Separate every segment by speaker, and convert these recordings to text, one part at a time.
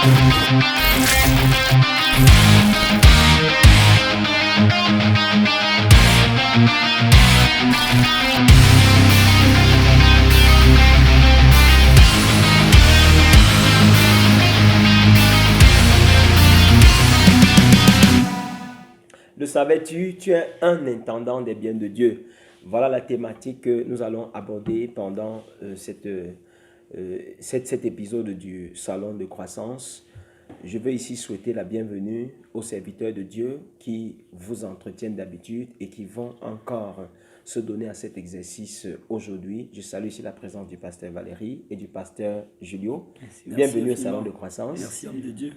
Speaker 1: Le savais-tu, tu es un intendant des biens de Dieu. Voilà la thématique que nous allons aborder pendant cet épisode du Salon de croissance. Je veux ici souhaiter la bienvenue aux serviteurs de Dieu qui vous entretiennent d'habitude et qui vont encore se donner à cet exercice aujourd'hui. Je salue ici la présence du pasteur Valérie et du pasteur Julio. Bienvenue au Salon de croissance.
Speaker 2: Merci, homme de Dieu.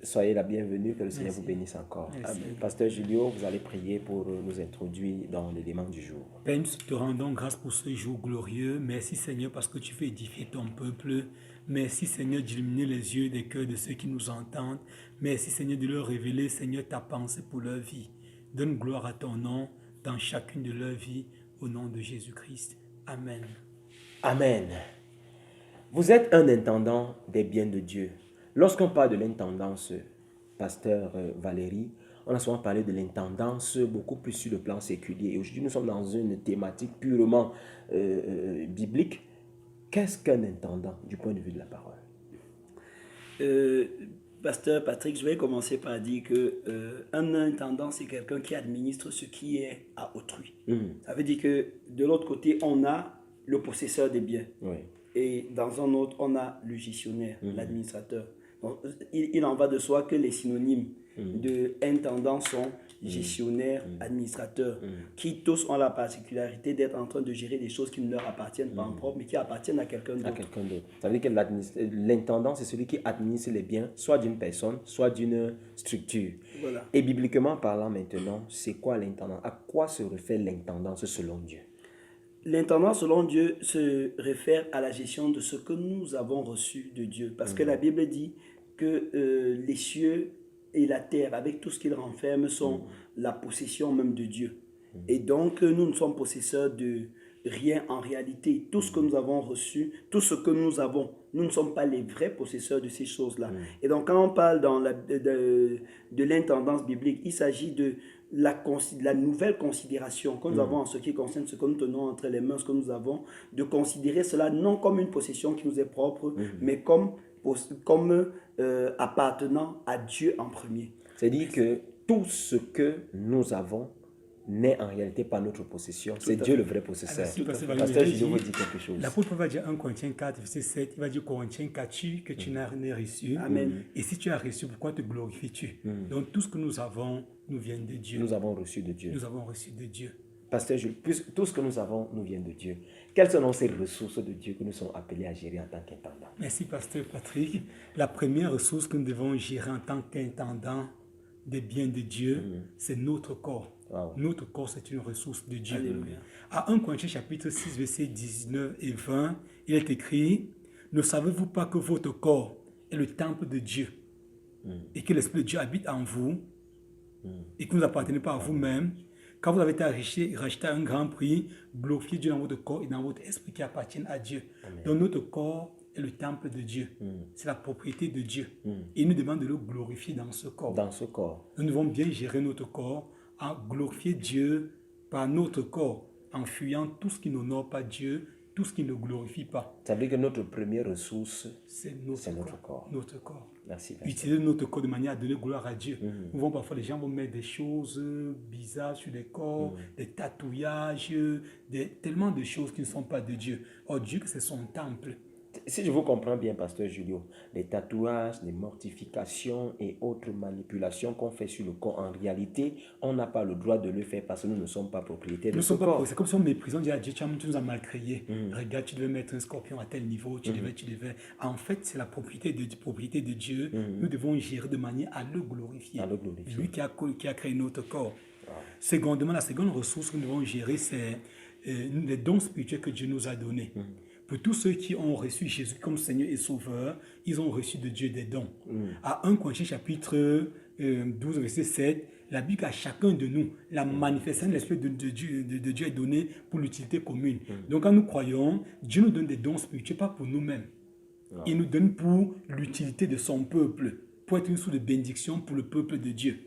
Speaker 1: Soyez la bienvenue, que le Seigneur vous bénisse encore.
Speaker 2: Merci.
Speaker 1: Pasteur Julio, vous allez prier pour nous introduire dans l'élément du jour.
Speaker 2: Père, nous te rendons grâce pour ce jour glorieux. Merci Seigneur parce que tu veux édifier ton peuple. Merci Seigneur d'illuminer les yeux des cœurs de ceux qui nous entendent. Merci Seigneur de leur révéler, Seigneur, ta pensée pour leur vie. Donne gloire à ton nom dans chacune de leurs vies, au nom de Jésus-Christ. Amen.
Speaker 1: Amen. Vous êtes un intendant des biens de Dieu. Lorsqu'on parle de l'intendance, pasteur Valérie, on a souvent parlé de l'intendance beaucoup plus sur le plan séculier. Et aujourd'hui, nous sommes dans une thématique purement biblique. Qu'est-ce qu'un intendant du point de vue de la parole?
Speaker 3: Pasteur Patrick, je vais commencer par dire qu'un intendant, c'est quelqu'un qui administre ce qui est à autrui. Ça veut dire que de l'autre côté, on a le possesseur des biens.
Speaker 1: Oui.
Speaker 3: Et dans un autre, on a le gestionnaire, l'administrateur. Donc, il en va de soi que les synonymes de intendant sont gestionnaire, administrateur, qui tous ont la particularité d'être en train de gérer des choses qui ne leur appartiennent pas en propre, mais qui appartiennent à quelqu'un d'autre.
Speaker 1: Ça veut dire que l'intendant, c'est celui qui administre les biens, soit d'une personne, soit d'une structure.
Speaker 3: Voilà.
Speaker 1: Et bibliquement parlant maintenant, c'est quoi l'intendant? À quoi se réfère l'intendance selon Dieu?
Speaker 3: L'intendant, selon Dieu, se réfère à la gestion de ce que nous avons reçu de Dieu. Parce que la Bible dit que les cieux et la terre, avec tout ce qu'ils renferment, sont la possession même de Dieu. Et donc, nous ne sommes possesseurs de rien en réalité. Tout ce que nous avons reçu, tout ce que nous avons, nous ne sommes pas les vrais possesseurs de ces choses-là. Et donc, quand on parle de l'intendance biblique, il s'agit de la nouvelle considération que nous avons en ce qui concerne ce que nous tenons entre les mains, ce que nous avons, de considérer cela non comme une possession qui nous est propre, mais comme appartenant à Dieu en premier.
Speaker 1: C'est-à-dire que tout ce que nous avons n'est en réalité pas notre possession. C'est Dieu le vrai possesseur. Pasteur Julio vous dit quelque chose.
Speaker 2: L'apôtre Paul va dire 1 Corinthiens 4, verset 7, il va dire Corinthiens, qu'as-tu que tu n'as rien reçu?
Speaker 3: Amen.
Speaker 2: Et si tu as reçu, pourquoi te glorifies-tu? Donc tout ce que nous avons nous vient de Dieu.
Speaker 1: Nous avons reçu de Dieu.
Speaker 2: Nous avons reçu de Dieu.
Speaker 1: Pasteur Julio, tout ce que nous avons nous vient de Dieu. Quelles sont ces ressources de Dieu que nous sommes appelés à gérer en tant qu'intendant?
Speaker 2: Merci, pasteur Patrick. La première ressource que nous devons gérer en tant qu'intendant des biens de Dieu, c'est notre corps.
Speaker 1: Wow.
Speaker 2: Notre corps, c'est une ressource de Dieu.
Speaker 3: Alléluia.
Speaker 2: À 1 Corinthiens chapitre 6, versets 19 et 20, il est écrit, « Ne savez-vous pas que votre corps est le temple de Dieu et que l'Esprit de Dieu habite en vous et que vous n'appartenez pas à vous-même, quand vous avez été racheté à un grand prix, glorifiez Dieu dans votre corps et dans votre esprit qui appartiennent à Dieu. » Donc notre corps est le temple de Dieu. C'est la propriété de Dieu. Et il nous demande de le glorifier dans ce corps.
Speaker 1: Dans ce corps.
Speaker 2: Nous devons bien gérer notre corps, en glorifier Dieu par notre corps, en fuyant tout ce qui n'honore pas Dieu, tout ce qui ne glorifie pas.
Speaker 1: Ça veut dire que notre première ressource,
Speaker 2: c'est notre corps. Notre corps.
Speaker 1: Merci.
Speaker 2: Utiliser notre corps de manière à donner gloire à Dieu. Nous voyons parfois les gens vont mettre des choses bizarres sur les corps, des tatouages, tellement de choses qui ne sont pas de Dieu. Or Dieu, c'est son temple.
Speaker 1: Si je vous comprends bien, pasteur Julio, les tatouages, les mortifications et autres manipulations qu'on fait sur le corps, en réalité, on n'a pas le droit de le faire parce que nous ne sommes pas propriétaires de ce corps.
Speaker 2: C'est comme si on méprisait, on dit à Dieu, tu nous as mal créé. Regarde, tu devais mettre un scorpion à tel niveau, tu devais. En fait, c'est la propriété de Dieu. Nous devons gérer de manière à le glorifier. Lui qui a créé notre corps. Wow. Secondement, la seconde ressource que nous devons gérer, c'est les dons spirituels que Dieu nous a donnés. Pour tous ceux qui ont reçu Jésus comme Seigneur et Sauveur, ils ont reçu de Dieu des dons. À 1 Corinthiens chapitre 12, verset 7, la Bible dit à chacun de nous, la manifestation de l'Esprit de Dieu est donnée pour l'utilité commune. Donc quand nous croyons, Dieu nous donne des dons spirituels, pas pour nous-mêmes. Il nous donne pour l'utilité de son peuple, pour être une source de bénédiction pour le peuple de Dieu.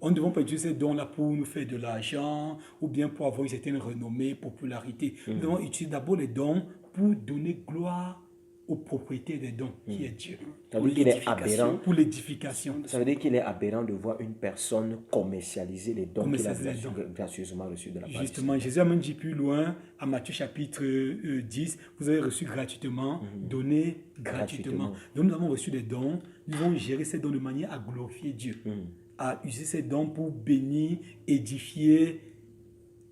Speaker 2: On ne devons pas utiliser ces dons-là pour nous faire de l'argent ou bien pour avoir une certaine renommée, popularité. Nous devons utiliser d'abord les dons pour donner gloire au propriétaire des dons, qui est Dieu.
Speaker 1: Ça veut dire qu'il est aberrant.
Speaker 2: Pour l'édification.
Speaker 1: Ça veut dire qu'il est aberrant de voir une personne commercialiser les dons qu'il a gracieusement reçus de la part.
Speaker 2: Justement, Jésus a même dit plus loin, à Matthieu chapitre 10, vous avez reçu gratuitement, donné gratuitement. Donc nous avons reçu des dons, nous devons gérer ces dons de manière à glorifier Dieu, à user ces dons pour bénir, édifier,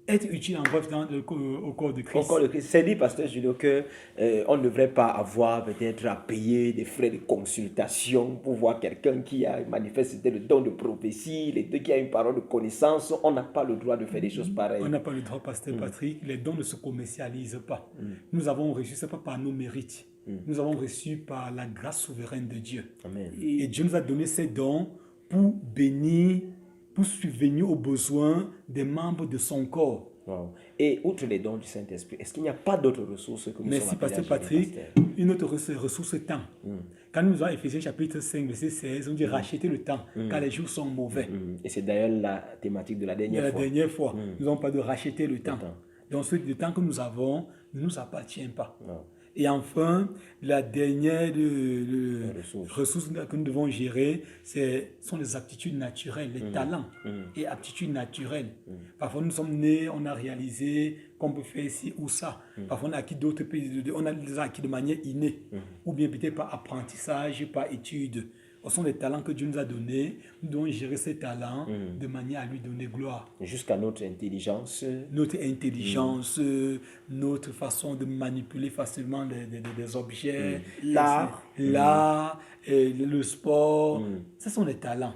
Speaker 2: être utile en bref au corps de Christ.
Speaker 1: C'est dit, pasteur Julio, qu'on ne devrait pas avoir peut-être à payer des frais de consultation pour voir quelqu'un qui a manifesté le don de prophétie, qui a une parole de connaissance. On n'a pas le droit de faire des choses pareilles.
Speaker 2: On n'a pas le droit, pasteur Patrick. Les dons ne se commercialisent pas. Nous avons reçu, ce n'est pas par nos mérites. Nous avons reçu par la grâce souveraine de Dieu.
Speaker 1: Amen.
Speaker 2: Et Dieu nous a donné ces dons pour bénir, pour subvenir aux besoins des membres de son corps.
Speaker 1: Wow. Et outre les dons du Saint-Esprit, est-ce qu'il n'y a pas d'autres ressources que nous
Speaker 2: Merci, pasteur Patrick. Une autre ressource, c'est temps. Quand nous avons Éphésiens chapitre 5, verset 16, on dit racheter le temps, car les jours sont mauvais.
Speaker 1: Et c'est d'ailleurs la thématique de la dernière fois.
Speaker 2: Nous n'avons pas de racheter le temps. Donc, le temps que nous avons ne nous appartient pas.
Speaker 1: Wow.
Speaker 2: Et enfin, la dernière ressource que nous devons gérer, sont les aptitudes naturelles, les talents et aptitudes naturelles. Parfois, nous sommes nés, on a réalisé qu'on peut faire ci ou ça. Parfois, on a acquis d'autres pays, on a les acquis de manière innée, ou bien peut-être par apprentissage, par étude. Ce sont les talents que Dieu nous a donnés. Nous devons gérer ces talents de manière à lui donner gloire.
Speaker 1: Jusqu'à notre intelligence.
Speaker 2: Notre intelligence, notre façon de manipuler facilement des objets.
Speaker 3: L'art.
Speaker 2: Le sport. Ce sont des talents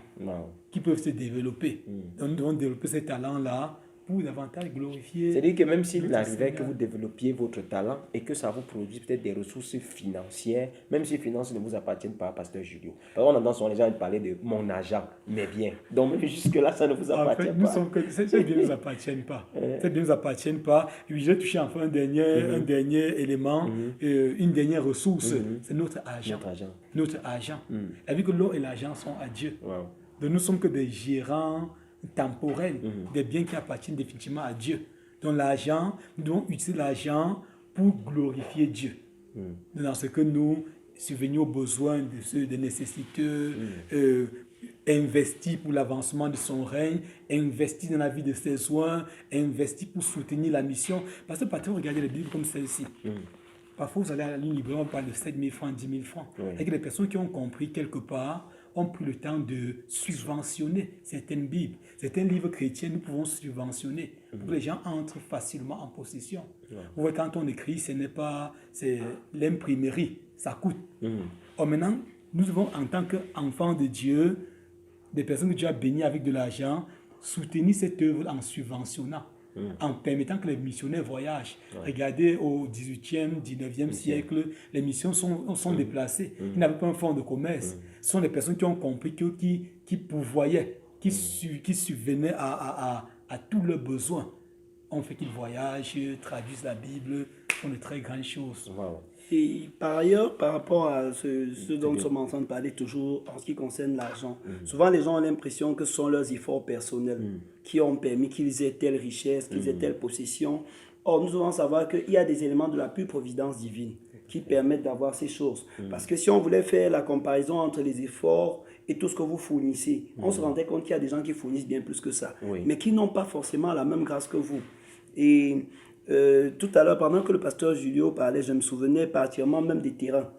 Speaker 2: qui peuvent se développer. Donc, nous devons développer ces talents-là pour davantage glorifier.
Speaker 1: C'est-à-dire que même s'il arrivait que vous développiez votre talent et que ça vous produise peut-être des ressources financières, même si les finances ne vous appartiennent pas, pasteur Julio. Parce qu'on entend souvent les gens parler de mon argent, mes biens. Donc même jusque-là, ça ne vous appartient pas.
Speaker 2: Ces biens ne nous appartiennent pas. Ces biens ne nous appartiennent pas. Et je vais toucher enfin un dernier élément, une dernière ressource. C'est notre argent. Notre argent. Et vu que l'or et l'argent sont à Dieu.
Speaker 1: Wow.
Speaker 2: Donc nous ne sommes que des gérants temporels, des biens qui appartiennent définitivement à Dieu. Donc l'argent, nous devons utiliser l'argent pour glorifier Dieu. Dans ce que nous subvenons aux besoins de ceux, des nécessiteux, investir pour l'avancement de son règne, investir dans la vie de ses soins, investir pour soutenir la mission. Parce que parfois, regardez les Bibles comme celle-ci. Parfois, vous allez à la ligne libre, on parle de 7 000 francs, 10 000 francs. Et que les personnes qui ont compris quelque part ont pris le temps de subventionner certaines Bibles. Certains livres chrétiens, nous pouvons subventionner pour que les gens entrent facilement en possession. Vous voyez, quand on écrit, c'est l'imprimerie, ça coûte. Or maintenant, nous devons, en tant qu'enfants de Dieu, des personnes que Dieu a bénies avec de l'argent, soutenir cette œuvre en subventionnant. En permettant que les missionnaires voyagent. Regardez, au 18e, 19e siècle, les missions sont déplacées. Ils n'avaient pas un fonds de commerce. Ce sont des personnes qui ont compris qui pourvoyaient, qui subvenaient à tous leurs besoins. On fait qu'ils voyagent, traduisent la Bible, font de très grandes choses.
Speaker 1: Wow.
Speaker 3: Et par ailleurs, par rapport à ce dont nous sommes en train de parler toujours en ce qui concerne l'argent, souvent les gens ont l'impression que ce sont leurs efforts personnels qui ont permis qu'ils aient telle richesse, qu'ils aient telle possession. Or, nous devons savoir qu'il y a des éléments de la pure providence divine qui permettent d'avoir ces choses. Parce que si on voulait faire la comparaison entre les efforts et tout ce que vous fournissez, on se rendait compte qu'il y a des gens qui fournissent bien plus que ça, mais qui n'ont pas forcément la même grâce que vous. Et tout à l'heure, pendant que le pasteur Julio parlait, je me souvenais particulièrement même des terrains.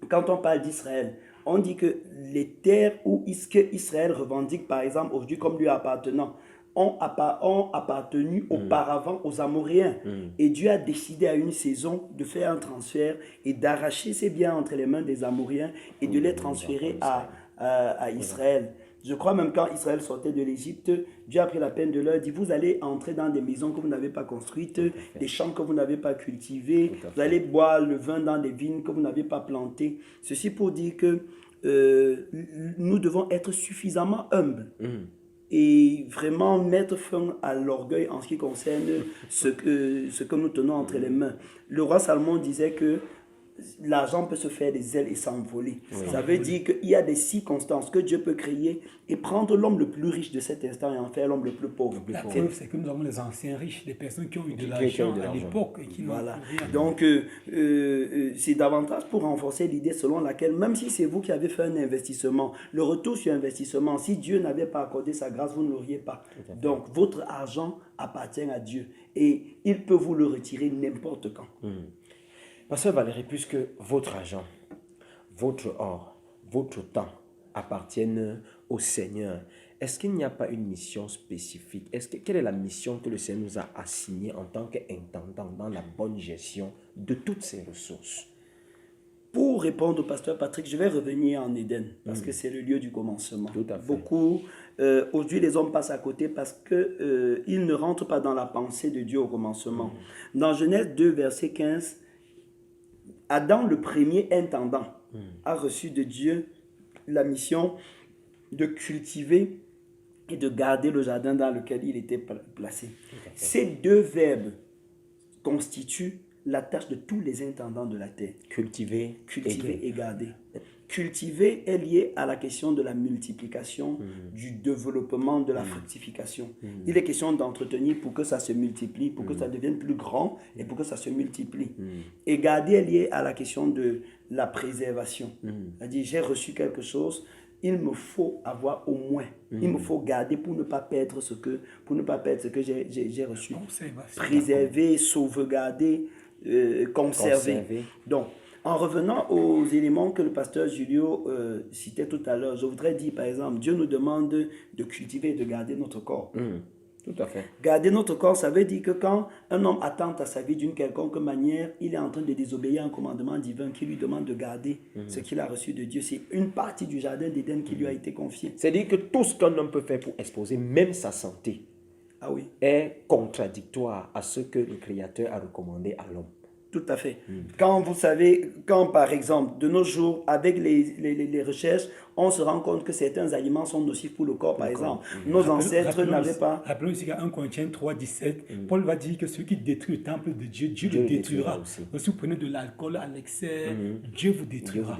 Speaker 3: Quand on parle d'Israël, on dit que les terres que Israël revendique, par exemple, aujourd'hui comme lui appartenant, ont appartenu auparavant aux Amoréens. Et Dieu a décidé à une saison de faire un transfert et d'arracher ces biens entre les mains des Amoréens et de les transférer à Israël. Je crois même quand Israël sortait de l'Égypte, Dieu a pris la peine de leur dire, vous allez entrer dans des maisons que vous n'avez pas construites, des champs que vous n'avez pas cultivés, vous allez boire le vin dans des vignes que vous n'avez pas plantées. Ceci pour dire que nous devons être suffisamment humbles et vraiment mettre fin à l'orgueil en ce qui concerne ce que nous tenons entre les mains. Le roi Salomon disait que l'argent peut se faire des ailes et s'envoler. Ça veut dire qu'il y a des circonstances que Dieu peut créer et prendre l'homme le plus riche de cet instant et en faire l'homme le plus pauvre.
Speaker 2: La preuve, c'est que nous avons les anciens riches, des personnes qui ont eu de l'argent à l'époque et qui n'ont
Speaker 3: Voilà.
Speaker 2: rien.
Speaker 3: Donc, c'est davantage pour renforcer l'idée selon laquelle, même si c'est vous qui avez fait un investissement, le retour sur investissement, si Dieu n'avait pas accordé sa grâce, vous ne l'auriez pas. Donc, votre argent appartient à Dieu et il peut vous le retirer n'importe quand.
Speaker 1: Pasteur Valérie, puisque votre argent, votre or, votre temps appartiennent au Seigneur, est-ce qu'il n'y a pas une mission spécifique? Quelle est la mission que le Seigneur nous a assignée en tant qu'intendant dans la bonne gestion de toutes ces ressources?
Speaker 3: Pour répondre au pasteur Patrick, je vais revenir en Éden, parce que c'est le lieu du commencement.
Speaker 1: Tout à fait.
Speaker 3: Beaucoup, aujourd'hui, les hommes passent à côté parce qu'ils ne rentrent pas dans la pensée de Dieu au commencement. Dans Genèse 2, verset 15, Adam, le premier intendant, a reçu de Dieu la mission de cultiver et de garder le jardin dans lequel il était placé. Ces deux verbes constituent la tâche de tous les intendants de la terre.
Speaker 1: Cultiver
Speaker 3: et garder. Cultiver est lié à la question de la multiplication, du développement, de la fructification. Il est question d'entretenir pour que ça se multiplie, pour que ça devienne plus grand et pour que ça se multiplie. Et garder est lié à la question de la préservation. C'est-à-dire, j'ai reçu quelque chose, il me faut avoir au moins, il me faut garder pour ne pas perdre ce que j'ai reçu. Préserver, sauvegarder, conserver. Donc, en revenant aux éléments que le pasteur Julio citait tout à l'heure, je voudrais dire, par exemple, Dieu nous demande de cultiver et de garder notre corps.
Speaker 1: Tout à fait.
Speaker 3: Garder notre corps, ça veut dire que quand un homme attente à sa vie d'une quelconque manière, il est en train de désobéir à un commandement divin qui lui demande de garder ce qu'il a reçu de Dieu. C'est une partie du jardin d'Éden qui lui a été confiée.
Speaker 1: C'est-à-dire que tout ce qu'un homme peut faire pour exposer même sa santé est contradictoire à ce que le Créateur a recommandé à l'homme.
Speaker 3: Tout à fait. Quand vous savez, quand par exemple, de nos jours, avec les recherches, on se rend compte que certains aliments sont nocifs pour le corps, par exemple. Nos ancêtres n'avaient pas...
Speaker 2: Rappelons ici qu'à 1 Corinthiens 3, 17, Paul va dire que celui qui détruit le temple de Dieu, Dieu le détruira. Donc, si vous prenez de l'alcool à l'excès, Dieu vous détruira.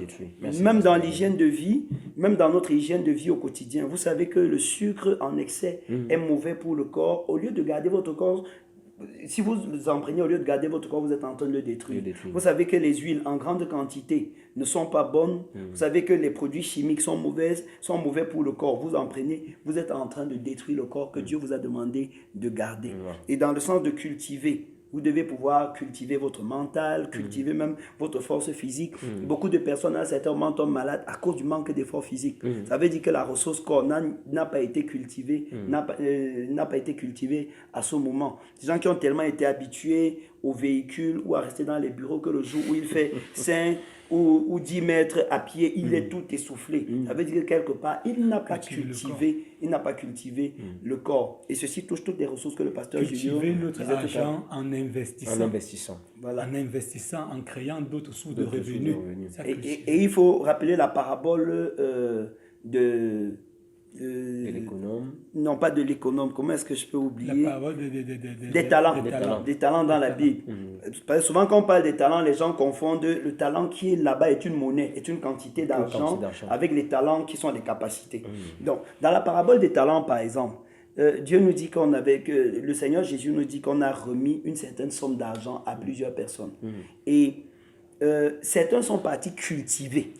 Speaker 3: Même dans l'hygiène de vie, même dans notre hygiène de vie au quotidien, vous savez que le sucre en excès est mauvais pour le corps. Au lieu de garder votre corps... Si vous en prenez au lieu de garder votre corps, vous êtes en train de le détruire. Vous savez que les huiles en grande quantité ne sont pas bonnes. Vous savez que les produits chimiques sont mauvais pour le corps. Vous en prenez, vous êtes en train de détruire le corps que Dieu vous a demandé de garder. Et dans le sens de cultiver, vous devez pouvoir cultiver votre mental, cultiver même votre force physique. Beaucoup de personnes à un certain moment tombent malades à cause du manque d'effort physique. Ça veut dire que la ressource corps n'a pas été cultivée, n'a pas été cultivée à ce moment. Des gens qui ont tellement été habitués au véhicule ou à rester dans les bureaux que le jour où il fait 5 ou 10 mètres à pied, il est tout essoufflé. Ça veut dire que quelque part, il n'a pas cultivé le corps. Et ceci touche toutes les ressources que le pasteur Julio
Speaker 2: disait notre argent en investissant.
Speaker 3: Voilà.
Speaker 2: En investissant, en créant d'autres sources de revenus.
Speaker 3: Et il faut rappeler la parabole de
Speaker 1: l'économe.
Speaker 3: Non, pas de l'économe. Comment est-ce que je peux oublier?
Speaker 2: La parole
Speaker 3: des talents dans la Bible. Parce que souvent, quand on parle des talents, les gens confondent le talent qui est là-bas est une monnaie, est une quantité d'argent avec les talents qui sont les capacités. Donc, dans la parabole des talents, par exemple, Dieu nous dit le Seigneur Jésus nous dit qu'on a remis une certaine somme d'argent à plusieurs personnes. Et certains sont partis cultiver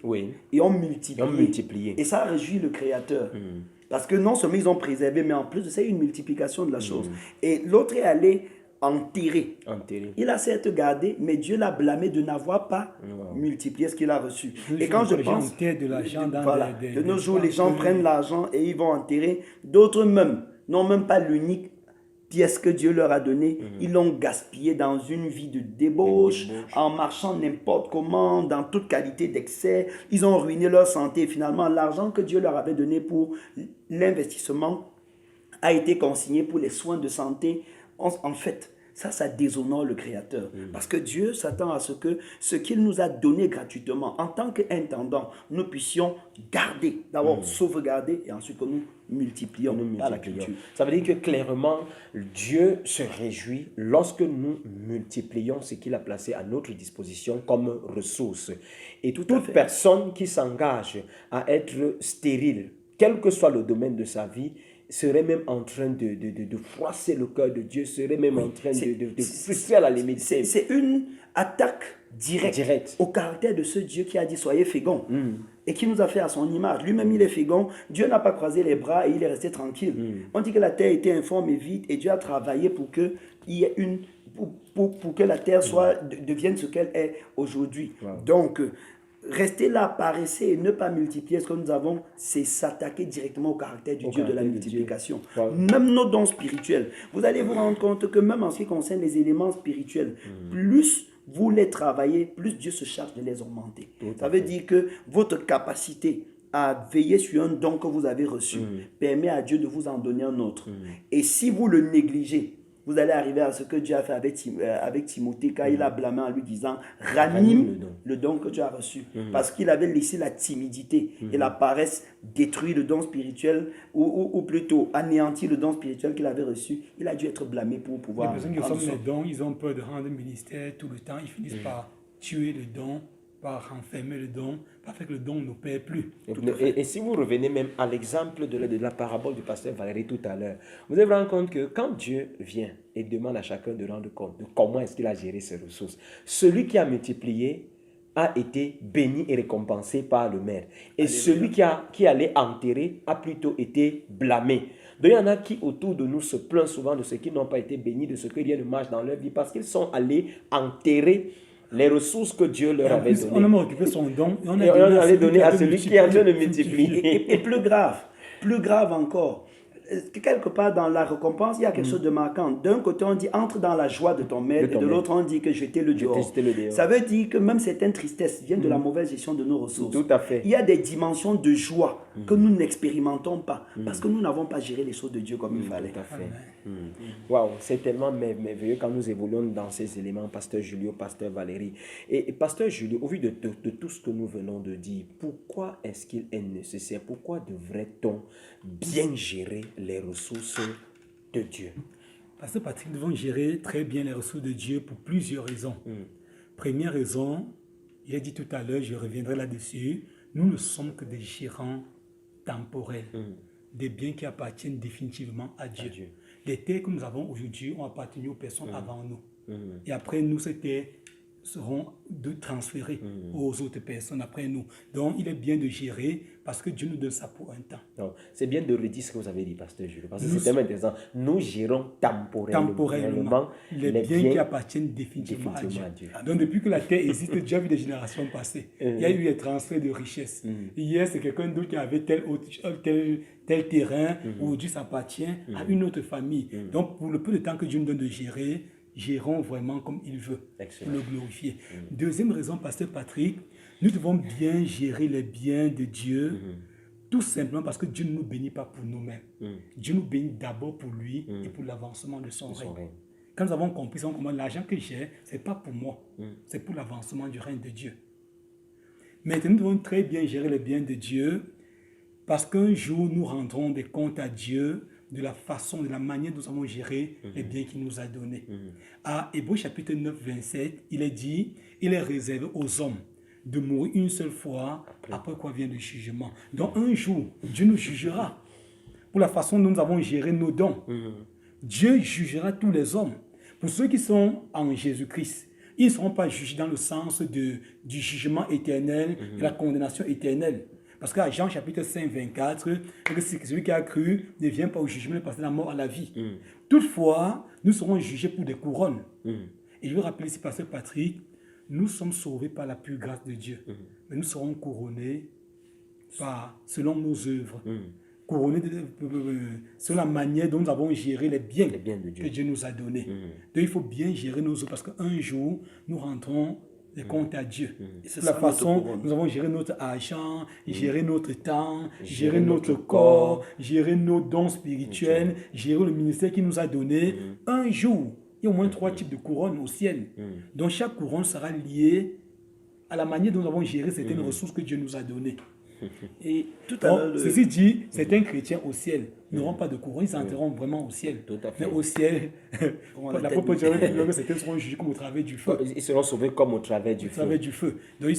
Speaker 3: et ont multiplié. Et ça réjouit le Créateur. Parce que non seulement ils ont préservé, mais en plus de ça, il y a une multiplication de la chose. Et l'autre est allé enterrer. Il a certes gardé, mais Dieu l'a blâmé de n'avoir pas multiplié ce qu'il a reçu. Et quand je pense, de nos jours, les gens prennent l'argent et ils vont enterrer. D'autres même n'ont même pas l'unique pièce que Dieu leur a donnée. Ils l'ont gaspillé dans une vie de débauche, en marchant n'importe comment, dans toute qualité d'excès. Ils ont ruiné leur santé. Et finalement, l'argent que Dieu leur avait donné pour l'investissement a été consigné pour les soins de santé. En fait, ça déshonore le Créateur. Parce que Dieu s'attend à ce que ce qu'il nous a donné gratuitement, en tant qu'intendant, nous puissions garder, d'abord sauvegarder, et ensuite que nous multiplions par la culture.
Speaker 1: Ça veut dire que clairement, Dieu se réjouit lorsque nous multiplions ce qu'il a placé à notre disposition comme ressources. Et toute personne qui s'engage à être stérile, quel que soit le domaine de sa vie, serait même en train de froisser le cœur de Dieu, serait même en train de frustrer à la limite.
Speaker 3: C'est une attaque directe au caractère de ce Dieu qui a dit soyez féconds et qui nous a fait à son image. Lui-même il est fécond. Dieu n'a pas croisé les bras et il est resté tranquille. On dit que la terre était informe et vide et Dieu a travaillé pour que il y ait pour que la terre devienne ce qu'elle est aujourd'hui. Donc rester là, paresser et ne pas multiplier ce que nous avons, c'est s'attaquer directement au caractère du Dieu de la multiplication. Même nos dons spirituels. Vous allez vous rendre compte que même en ce qui concerne les éléments spirituels, plus vous les travaillez, plus Dieu se charge de les augmenter. Ça veut dire que votre capacité à veiller sur un don que vous avez reçu permet à Dieu de vous en donner un autre. Et si vous le négligez, vous allez arriver à ce que Dieu a fait avec Timothée quand il a blâmé en lui disant « Ranime le don que tu as reçu ». Parce qu'il avait laissé la timidité et la paresse détruire le don spirituel ou plutôt anéantir le don spirituel qu'il avait reçu. Il a dû être blâmé pour pouvoir...
Speaker 2: Les personnes qui reçoivent les dons, ils ont peur de rendre ministère tout le temps. Ils finissent par tuer le don, par enfermer le don, par faire que le don ne paie plus.
Speaker 1: Et si vous revenez même à l'exemple de la parabole du pasteur Valérie tout à l'heure, vous allez vous rendre compte que quand Dieu vient et demande à chacun de rendre compte de comment est-ce qu'il a géré ses ressources, celui qui a multiplié a été béni et récompensé par le Maître. Et celui qui allait enterrer a plutôt été blâmé. Donc il y en a qui autour de nous se plaignent souvent de ce qui n'ont pas été bénis, de ce que rien ne marche dans leur vie, parce qu'ils sont allés enterrer les ressources que Dieu leur avait données.
Speaker 2: On a occupé son don et on
Speaker 1: a donné à celui qui est en train de multiplier.
Speaker 3: Et plus grave encore, quelque part dans la récompense, il y a quelque chose de marquant. D'un côté, on dit entre dans la joie de ton maître, et de l'autre, on dit que jeter le dehors. Ça veut dire que même certaines tristesses viennent de la mauvaise gestion de nos ressources.
Speaker 1: Tout à fait.
Speaker 3: Il y a des dimensions de joie que nous n'expérimentons pas parce que nous n'avons pas géré les choses de Dieu comme il fallait.
Speaker 1: Tout à fait. Waouh, c'est tellement merveilleux quand nous évoluons dans ces éléments, Pasteur Julio, Pasteur Valérie. Et Pasteur Julio, au vu de tout ce que nous venons de dire, pourquoi est-ce qu'il est nécessaire, pourquoi devrait-on bien gérer les ressources de Dieu?
Speaker 2: Pasteur Patrick, nous devons gérer très bien les ressources de Dieu pour plusieurs raisons. Première raison, il a dit tout à l'heure, je reviendrai là-dessus, nous ne sommes que des gérants temporels, des biens qui appartiennent définitivement à Dieu. Les terres que nous avons aujourd'hui ont appartenu aux personnes avant nous. Et après nous, ces terres seront transférées aux autres personnes après nous. Donc, il est bien de gérer parce que Dieu nous donne ça pour un temps.
Speaker 1: C'est bien de redire ce que vous avez dit, Pasteur Julio, parce que c'est tellement intéressant. Nous gérons temporellement
Speaker 2: les biens qui appartiennent définitivement à Dieu. Donc, depuis que la terre existe, Dieu a vu des générations passer. Il y a eu des transferts de richesses. Hier, c'est quelqu'un d'autre qui avait tel terrain, aujourd'hui ça appartient à une autre famille. Donc, pour le peu de temps que Dieu nous donne de gérer, gérons vraiment comme il veut, pour le glorifier. Deuxième raison, Pasteur Patrick, nous devons bien gérer les biens de Dieu, tout simplement parce que Dieu ne nous bénit pas pour nous-mêmes. Dieu nous bénit d'abord pour lui et pour l'avancement de son règne. Quand nous avons compris ça, l'argent que j'ai, ce n'est pas pour moi, c'est pour l'avancement du règne de Dieu. Maintenant, nous devons très bien gérer les biens de Dieu parce qu'un jour, nous rendrons des comptes à Dieu de la façon, de la manière dont nous avons géré les biens qu'il nous a donnés. À Hébreux chapitre 9, 27, il est dit, il est réservé aux hommes de mourir une seule fois, après quoi vient le jugement. Donc un jour, Dieu nous jugera pour la façon dont nous avons géré nos dons. Dieu jugera tous les hommes. Pour ceux qui sont en Jésus-Christ, ils ne seront pas jugés dans le sens du jugement éternel, de la condamnation éternelle. Parce qu'à Jean chapitre 5, 24, celui qui a cru ne vient pas au jugement, passer de la mort à la vie. Toutefois, nous serons jugés pour des couronnes. Et je veux rappeler ici, Pasteur Patrick, nous sommes sauvés par la pure grâce de Dieu. Mais nous serons couronnés selon nos œuvres. Couronnés selon la manière dont nous avons géré les biens de Dieu. Que Dieu nous a donnés. Donc il faut bien gérer nos œuvres parce qu'un jour, nous rentrons les comptes à Dieu. C'est la façon dont nous avons géré notre argent, géré notre temps, géré notre corps, géré nos dons spirituels, géré le ministère qu'il nous a donné. Un jour, il y a au moins 3 types de couronnes au ciel. Donc chaque couronne sera liée à la manière dont nous avons géré certaines ressources que Dieu nous a données. Et tout à l'heure, ceci dit, certains chrétiens au ciel n'auront pas de couronne, ils entreront vraiment au ciel.
Speaker 1: Tout à fait.
Speaker 2: Mais au ciel, la propre Dieu que certains seront jugés comme au travers du feu.
Speaker 1: Ils seront sauvés comme au travers du feu.
Speaker 2: Au travers du feu. Donc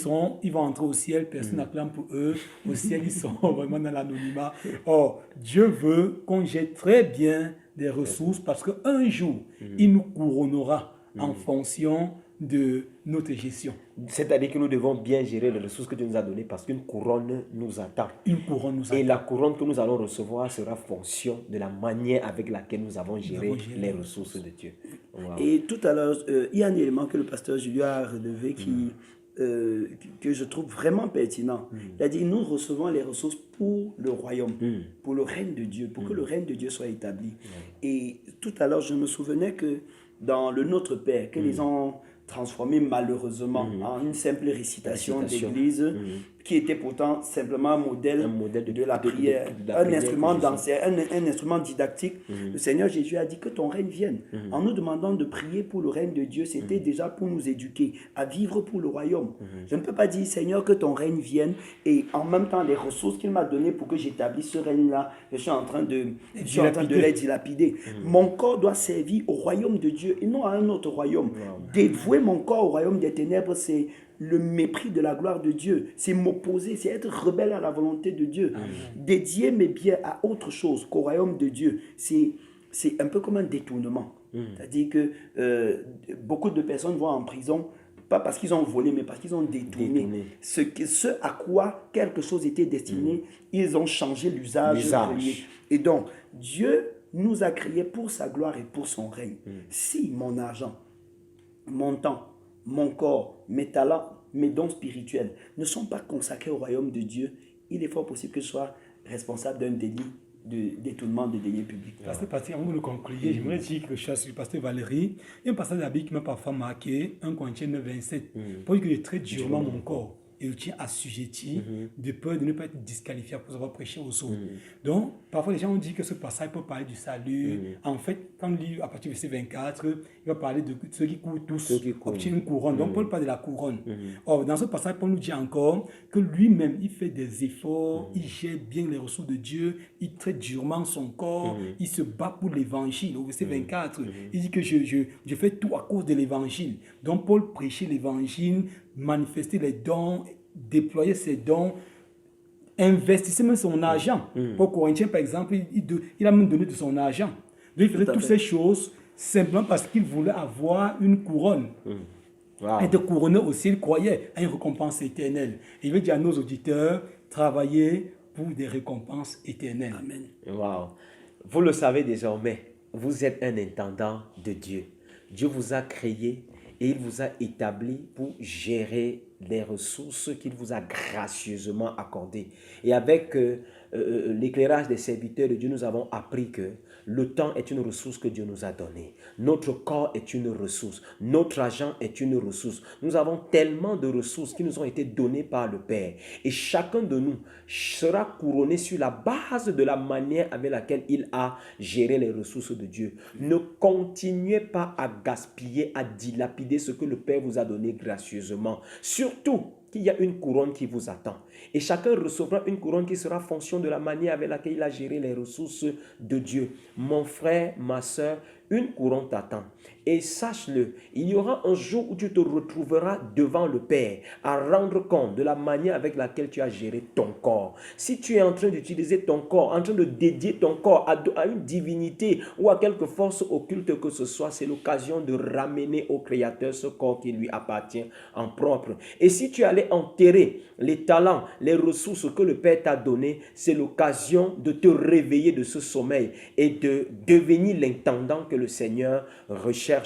Speaker 2: ils vont entrer au ciel, personne n'acclame pour eux. Au ciel, ils sont vraiment dans l'anonymat. Or, Dieu veut qu'on gère très bien des ressources parce qu'un jour, il nous couronnera en fonction de notre gestion.
Speaker 1: C'est-à-dire que nous devons bien gérer les ressources que Dieu nous a données parce qu'une couronne nous attend.
Speaker 2: Une couronne nous attend.
Speaker 1: Et la couronne que nous allons recevoir sera fonction de la manière avec laquelle nous avons géré les ressources de Dieu. Wow.
Speaker 3: Et tout à l'heure, il y a un élément que le pasteur Julien a relevé que je trouve vraiment pertinent. Il a dit, nous recevons les ressources pour le royaume, pour le règne de Dieu, pour que le règne de Dieu soit établi. Et tout à l'heure, je me souvenais que dans le Notre Père, que les ont transformé malheureusement en une simple récitation d'église qui était pourtant simplement un modèle de la prière, un instrument dansé, un instrument didactique. Le Seigneur Jésus a dit que ton règne vienne. En nous demandant de prier pour le règne de Dieu, c'était déjà pour nous éduquer à vivre pour le royaume. Je ne peux pas dire, Seigneur, que ton règne vienne et en même temps les ressources qu'il m'a données pour que j'établisse ce règne-là, je suis en train de les dilapider. Mon corps doit servir au royaume de Dieu et non à un autre royaume. Dévouer mon corps au royaume des ténèbres, c'est le mépris de la gloire de Dieu. C'est m'opposer, c'est être rebelle à la volonté de Dieu. Dédier mes biens à autre chose qu'au royaume de Dieu, c'est un peu comme un détournement. C'est-à-dire que beaucoup de personnes vont en prison, pas parce qu'ils ont volé, mais parce qu'ils ont détourné. Ce à quoi quelque chose était destiné, ils ont changé l'usage. Et donc, Dieu nous a créés pour sa gloire et pour son règne. Si mon argent, mon temps, mon corps, mes talents, mes dons spirituels ne sont pas consacrés au royaume de Dieu, il est fort possible que je sois responsable d'un délit de détournement de deniers publics.
Speaker 2: Pasteur Patrick, avant de conclure, j'aimerais dire quelque chose sur le pasteur Valérie. Il y a un passage de la Bible qui m'a parfois marqué, 1 Corinthiens 9, 27. Pour dire que je traite durement mon corps et je tiens assujetti de peur de ne pas être disqualifié pour avoir prêché aux autres. Donc, parfois les gens ont dit que ce passage peut parler du salut. En fait, quand on lit à partir du verset 24, il va parler de ceux qui courent tous, obtiennent une couronne. Donc, Paul parle de la couronne. Or, dans ce passage, Paul nous dit encore que lui-même, il fait des efforts, il gère bien les ressources de Dieu, il traite durement son corps, il se bat pour l'évangile. Au verset 24, il dit que je fais tout à cause de l'évangile. Donc, Paul prêchait l'évangile, manifester les dons, déployer ses dons, investissait même son argent. Pour Corinthiens, par exemple, il a même donné de son argent. Donc, il faisait toutes ces choses simplement parce qu'il voulait avoir une couronne. Être couronné aussi, il croyait à une récompense éternelle. Et il veut dire à nos auditeurs, travailler pour des récompenses éternelles. Amen.
Speaker 1: Wow. Vous le savez désormais, vous êtes un intendant de Dieu. Dieu vous a créé et il vous a établi pour gérer les ressources qu'il vous a gracieusement accordées. Et avec l'éclairage des serviteurs de Dieu, nous avons appris que le temps est une ressource que Dieu nous a donnée. Notre corps est une ressource. Notre argent est une ressource. Nous avons tellement de ressources qui nous ont été données par le Père. Et chacun de nous sera couronné sur la base de la manière avec laquelle il a géré les ressources de Dieu. Ne continuez pas à gaspiller, à dilapider ce que le Père vous a donné gracieusement. Surtout qu'il y a une couronne qui vous attend. Et chacun recevra une couronne qui sera fonction de la manière avec laquelle il a géré les ressources de Dieu. Mon frère, ma soeur, une couronne t'attend. Et sache-le, il y aura un jour où tu te retrouveras devant le Père à rendre compte de la manière avec laquelle tu as géré ton corps. Si tu es en train d'utiliser ton corps, en train de dédier ton corps à une divinité ou à quelque force occulte que ce soit, c'est l'occasion de ramener au Créateur ce corps qui lui appartient en propre. Et si tu allais enterrer les talents, les ressources que le Père t'a données, c'est l'occasion de te réveiller de ce sommeil et de devenir l'intendant que le Seigneur recherche.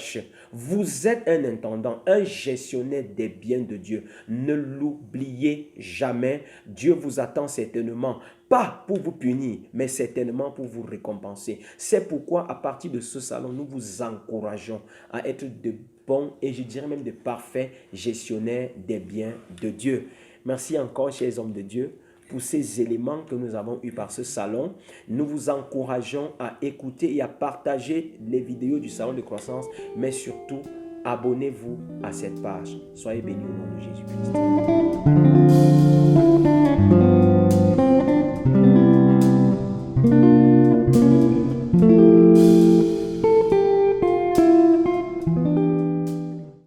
Speaker 1: Vous êtes un intendant, un gestionnaire des biens de Dieu. Ne l'oubliez jamais. Dieu vous attend certainement, pas pour vous punir, mais certainement pour vous récompenser. C'est pourquoi à partir de ce salon, nous vous encourageons à être de bons et je dirais même de parfaits gestionnaires des biens de Dieu. Merci encore, chers hommes de Dieu, pour ces éléments que nous avons eus par ce salon. Nous vous encourageons à écouter et à partager les vidéos du salon de croissance, mais surtout, abonnez-vous à cette page. Soyez bénis au nom de Jésus-Christ.